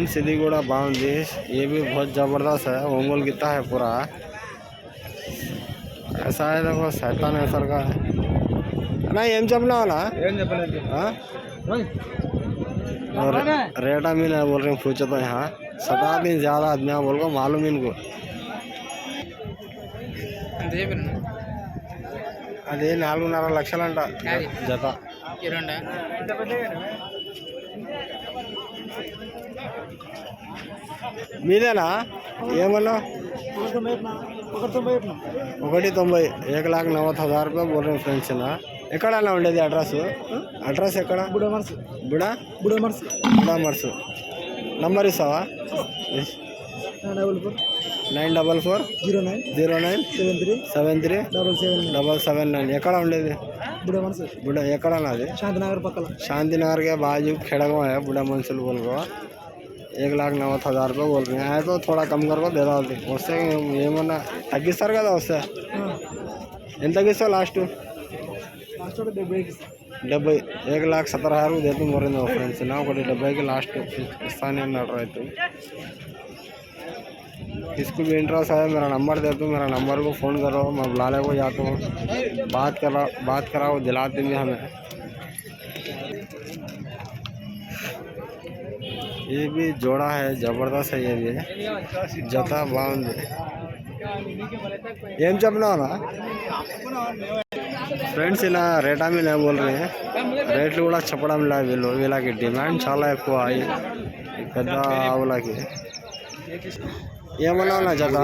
Friends ఇది కూడా బాగుంది. ये भी बहुत जबरदस्त है. ओंगोल गिता है पूरा. ऐसा है देखो शैतान है सर का ना ఏం చెప్పనా वाला रेटा में नहीं बोल रहे हैं. पूछो तो यहाँ 7 दिन ज़्यादा आदमी बोल को मालूम इनको. అదే 4.5 లక్షలంట జత. మీదేనా ఏమన్నా 190 1,90,000 रुपये बोल रहे हैं फ्रेंड्स ना. ఎక్కడన్నా ఉండేది అడ్రస్ ఎక్కడ? బుడమర్సు నంబర్ ఇస్తావా? 9440909737779. ఎక్కడ ఉండేది? ఎక్కడ అది? शांतिनगर के बाजू खेड़गांव है. बुढ़ा मंसूल बोल को 1,90,000 रुपये बोल रहे हैं. तो थोड़ा कम कर दे रहा వస్తే ఏమన్నా తగ్గిస్తారు కదా? వస్తే ఎంత తగ్గిస్తావు లాస్ట్? 70. 1,70,000 देते मोरे फ्रेंड्स ना. 70 लास्ट इस्तानी अన్నాడు రైతు. किसको भी इंटरेस्ट है मेरा नंबर दे दो. मेरा नंबर को फ़ोन करो. मैं बुलाने को जाता हूँ. बात कराओ दिला देंगे हमें. ये भी जोड़ा है जबरदस्त है. ये भी जता बाउंड ఏం చెప్పినా ఫ్రెండ్స్ ఇలా రేటా మీద बोल रहे हैं. రేట్లు కూడా చెప్పడం లేదు వీళ్ళు. వీళ్ళకి డిమాండ్ చాలా ఎక్కువ పెద్ద ఆవులకి. ఏమన్నా జత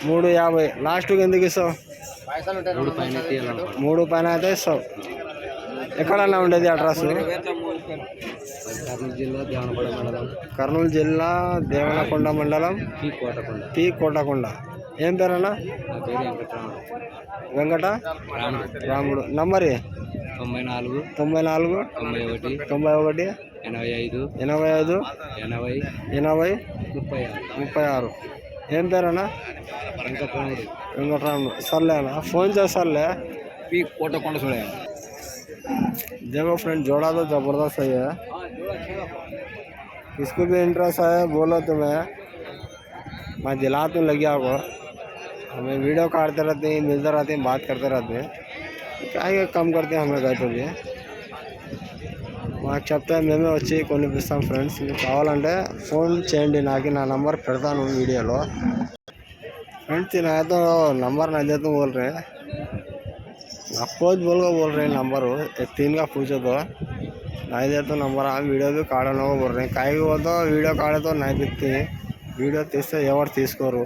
350 లాస్ట్కి ఎందుకు ఇస్తావు? 3 పైన అయితే ఇస్తావు. ఎక్కడన్నా ఉండేది అడ్రస్? కర్నూలు జిల్లా దేవనకొండ మండలం పి కోటకొండ. ఏం పేరన్నా? వెంకట రాముడు. నంబర్ 94 94 91 85 85 80 36. ఏం పేరన్నా? వెంకటరాముడు. సర్లే అన్న ఫోన్ చేస్తారులే. पी कोटकोंड छोड़े. देखो फ्रेंड जोड़ा तो ज़बरदस्त है. किसको भी इंटरेस्ट है बोलो तो मैं दिलाता हूँ. लगी आपको हमें वीडियो काटते रहते हैं, मिलते रहते हैं, बात करते रहते हैं. क्या कम करते हैं हमें गए तो भी మాకు చెప్తే మేమే వచ్చి కొనిపిస్తాం ఫ్రెండ్స్. మీకు కావాలంటే ఫోన్ చేయండి. నాకు నా నంబర్ పెడతాను వీడియోలో. फ्रेंड्स मैं तो नंबर नहीं देता बोल रहे हैं. अपोज बोल रहे हैं नंबर 3 का पूछो तो नहीं देता नंबर. आप वीडियो भी काटने को बोल रहे हैं. कहीं वो तो वीडियो काटे तो नहीं दिखती. वीडियो తీస్తే ఎవరు తీసుకోరు.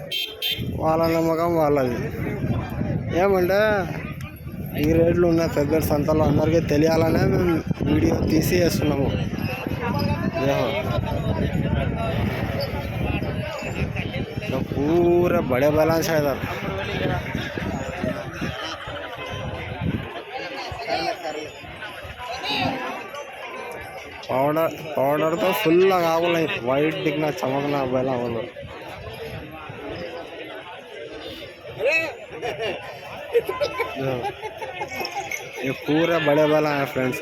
వాళ్ళ నమ్మకం వాళ్ళది. ఏమంటే ఈ రేట్లు ఉన్నాయి ఫెబ్రవరి సంతలో అందరికీ తెలియాలనే మేము వీడియో తీసి వేస్తున్నాము. तो पूरे बड़े बैलेंस है इधर. पाउडर तो फुल लगा वाइट दिखना चमकना बैला बोलो. ये पूरे बड़े बैला है फ्रेंड्स.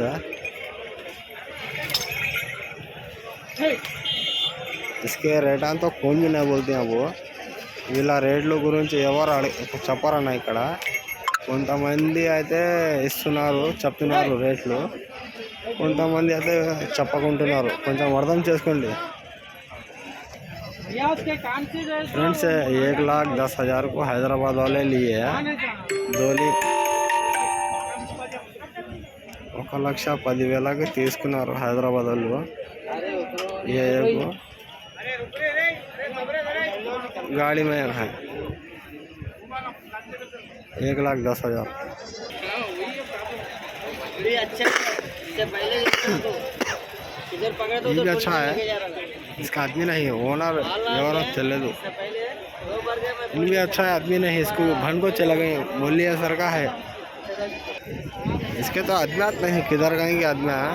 इसके రేట్ అంతా కొంచెం बोलते हैं वो. వీళ్ళ రేట్ల గురించి ఎవరు చెప్పరన్న ఇక్కడ. కొంతమంది అయితే ఇస్తున్నారు చెప్తున్నారు రేట్లు. కొంతమంది అయితే చెప్పకుంటున్నారు. కొంచెం అర్థం చేసుకోండి फ्रेंड्स. 1,10,000 को हैदराबाद वाले लिए డోలీ 1,10,000కి తీసుకున్నారు హైదరాబాద్ వాళ్ళు. ये गाड़ी में है 1,10,000. ये भी अच्छा है. इसका आदमी नहीं ओनर ఎవరో తెలియదు. ये भी अच्छा है आदमी नहीं. इसको भन को चला गए मूल्य सर का है. इसके तो आदमी नहीं किधर गए कि आदमी है.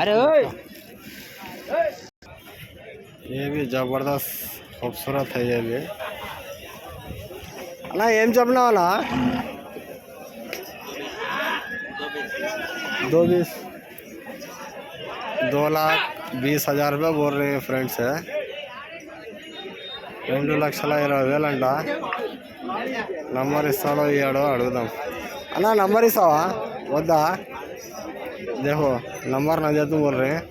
अरे ये भी जबरदस्त खूबसूरत है. ये भी ना एम चपना वाला 220 2,20,000 रुपये बोल रहे हैं फ्रेंड्स. 2,20,000 అంట. నంబర్ ఇస్తాడో ఇయ్యాడో అడుగుదాం. అన్నా నంబర్ ఇస్తావా వద్దా? देखो नंबर ना दे तुम बोल रहे हैं.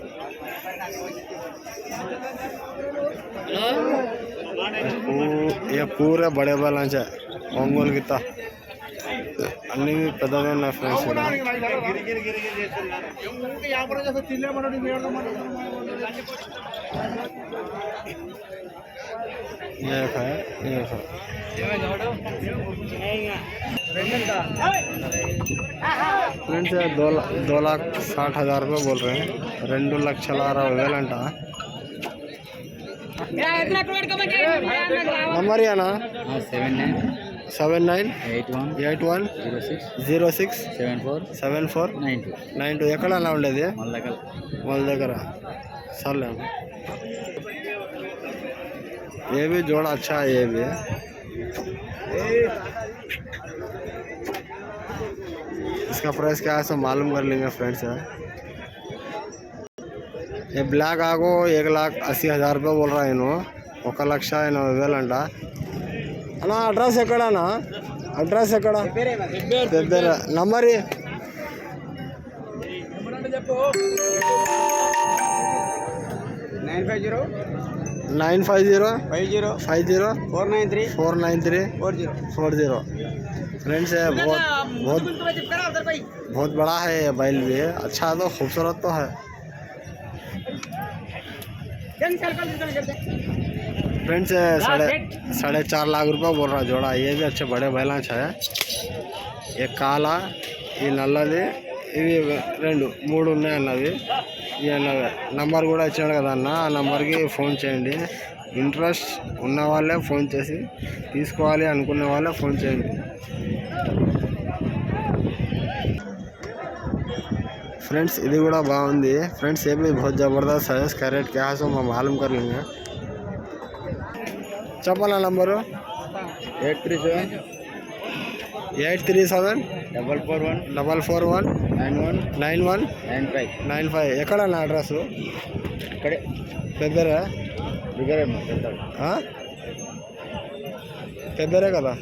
ये पूरे बड़े बैलेंस है ఒంగోలు గిత్త అన్నీ పెద్దగా ఉన్నాయి ఫ్రెండ్స్. फ्रेंड्स 2,60,000 रुपये बोल रहे हैं. 2,60,60,000 अंట. नंबर या ना 7981067492 ఎక్కడ అలా ఉండేది వాళ్ళ దగ్గర. సర్లే ये भी जोड़ा अच्छा है. ये भी इसका प्राइस क्या है सो मालूम कर लेंगे फ्रेंड्स. ये ब्लैक आगो 1,80,000 रुपये बोल रहा है इन्हों. 1,80,000 अंట. అన్నా అడ్రస్ ఎక్కడనా? అడ్రస్ ఎక్కడ? నంబర్ 9505049349340. फ्रेंड्स है बहुत बड़ा है ये बैल भी. अच्छा तो खूबसूरत तो है फ्रेंड्स. 4.5 लाख रुपये बोल रहा जोड़ा. ये भी अच्छे बड़े बैलेंस है. ये काला ఈ నల్లది ఇవి 2-3 ఉన్నాయి అన్నవి. ఈ అన్నవి నంబర్ కూడా ఇచ్చాడు కదా అన్న. ఆ నంబర్కి ఫోన్ చేయండి. ఇంట్రెస్ట్ ఉన్న వాళ్ళే ఫోన్ చేసి తీసుకోవాలి అనుకునే వాళ్ళే ఫోన్ చేయండి. फ्रेंड्स ఇది కూడా బాగుంది फ्रेंड्स. ये भी बहुत ज़बरदस्त है. इसका रेट क्या है सो मैं मालूम कर लेंगे. చెప్పాలా నంబరు 83744419195 ఎక్కడ నా అడ్రస్? ఇక్కడే పెద్దరే పెద్దరే కదా.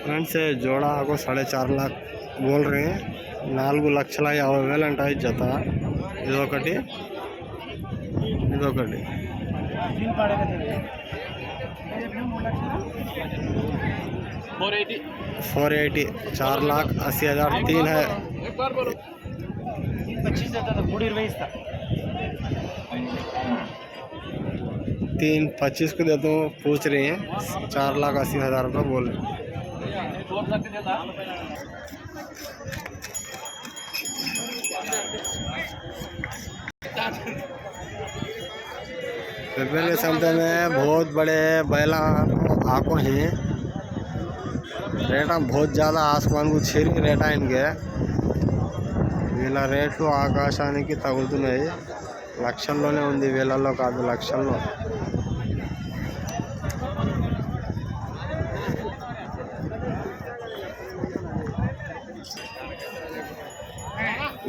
फ्रेंड्स जोड़ा को 4.5 लाख बोल रहे हैं. 4,50,000 అంట ఈ జత. ఇదొకటి 480. 4,80,000 तीन है. 3,25 को देता हूँ. पूछ रही हैं 4,80,000 रुपये बोल रहे. पहले समय में बहुत बड़े बैला आँखों हैं. रेटा बहुत ज़्यादा आसमान को छीरी रेटा इनके. వీళ్ళ రేట్లు ఆకాశానికి తగులుతున్నాయి. లక్షల్లోనే ఉంది, వేలల్లో కాదు, లక్షల్లో.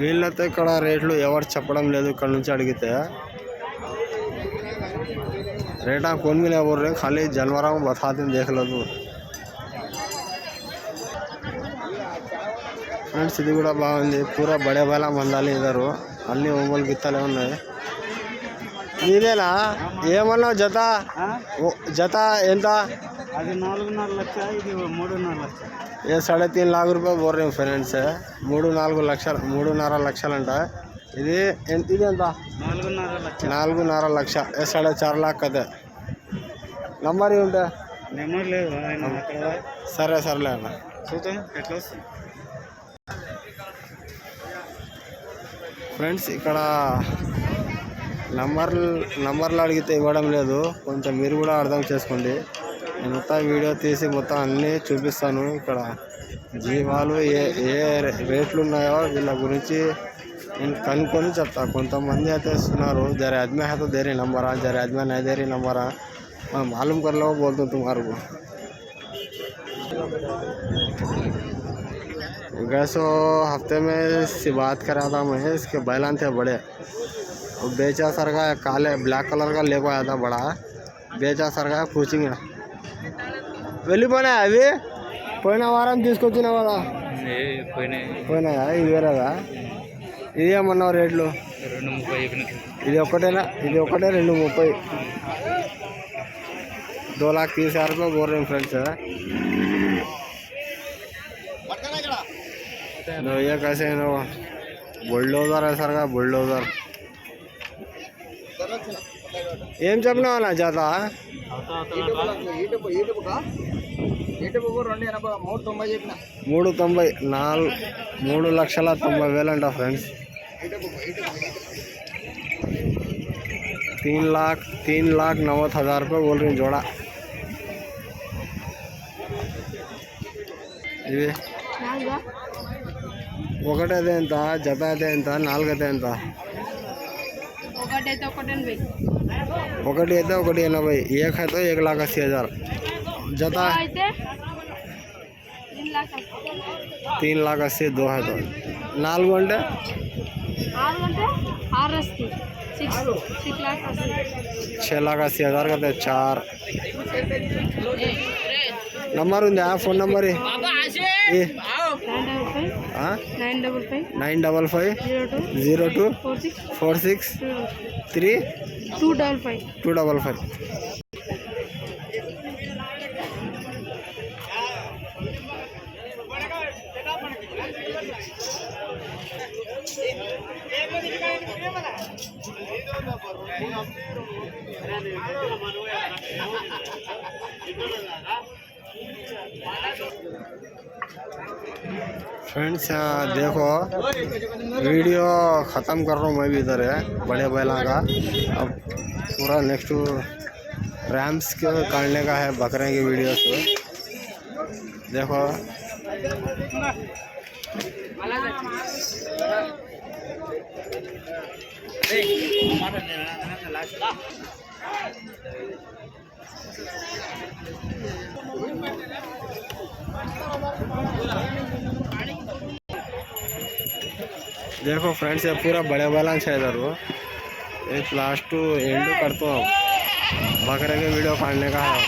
వీళ్ళతో ఇక్కడ రేట్లు ఎవరు చెప్పడం లేదు. ఇక్కడ నుంచి అడిగితే रेटा कौन भी नहीं बोल रहे. खाली जानवरों को बताते हैं, देख लो तू. फ्रेंड्स ఇది కూడా బాగుంది. పూరా బడే బేలా మందాలి ఇద్దరు. అన్ని ఒంగోలు గిత్తలే ఉన్నాయి. నీదేనా? ఏమన్నావు జత? జత ఎంత? అది 4.5 లక్షలు, ఇది 3.5 లక్షలు. ये 3.5 लाख रुपये बोल रहे हैं फ्रेंड्स. 3-4 లక్షలు, 3.5 లక్షలు అంట. ఇది ఎంత? 4.5 లక్ష. 4.5 लाख కదా. నంబర్ ఏంటా? నెంబర్ లేదు. సరే సర్లే అన్న. చూద్దాం ఎట్లా వస్తుంది. ఫ్రెండ్స్ ఇక్కడ నంబర్లు అడిగితే ఇవ్వడం లేదు. కొంచెం మీరు కూడా అర్థం చేసుకోండి. నేను మొత్తం వీడియో తీసి మొత్తం అన్నీ చూపిస్తాను. ఇక్కడ జీవాలు ఏ రేట్లు ఉన్నాయో వీళ్ళ గురించి నేను కనుక్కొని చెప్తా. కొంతమంది అయితే ఇస్తున్నారు, జర ఆద్మీ హై తో దేరీ నంబరా, జర ఆద్మీ నై దేరీ నంబరా. मैं मालूम कर लो बोल दूँ तुम्हारे को। गैसो हफ्ते में से बात करा था मैं, इसके बैलान थे बड़े, और बेचा सर का काले ब्लैक कलर का लेको आया था बड़ा, बेचा सर का पूछेंगे వెళ్ళిపోయినా అవి పోయిన వారం తీసుకొచ్చిన కదా పోయినా ఇది వేరేదా ఇది ఏమన్నావు రేట్లు ఇది ఒకటేనా ఇది ఒకటే 230 2,30,000 रुपये बोल रहे हैं फ्रेंड्स। तो ये कैसे है ना बुलडोजर है सर का बुलडोजर ఏం చెప్పినా అన్న జత 3,90,000 అంట ఫ్రెండ్స్। 3,90,000 रुपये बोल रही जोड़ा। ఇది ఒకటైతే ఎంత జత అయితే ఎంత నాలుగైతే ఎంత ఒకటి అయితే 1,80,000 एक है तो 1,80,000 जता 3,80,000 दो है तो 4 घंटे 6,80,000 का तो 4 नंबर ఉందా ఫోన్ నంబర్ 955 02 46 3 255। फ्रेंड्स देखो वीडियो ख़त्म कर रहा हूँ मैं भी इधर है बड़े बैलों का। अब पूरा नेक्स्ट रैम्स के काटने का है बकरे की वीडियो से देखो। देखो फ्रेंड्स ये पूरा बड़े बैलान है इधर वो एक लास्ट एंड करता हूँ बकरे के वीडियो काटने का है।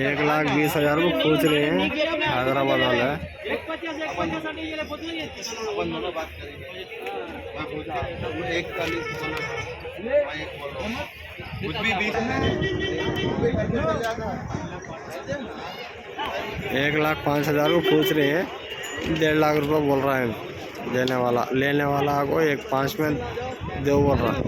एक 1,20,000 को पूछ रहे हैं हैदराबाद वाला। एक 1,05,000 को पूछ रहे हैं 1.5 लाख रुपये बोल रहा है देने वाला, लेने वाला को 1,05,000 में दो बोल रहा है।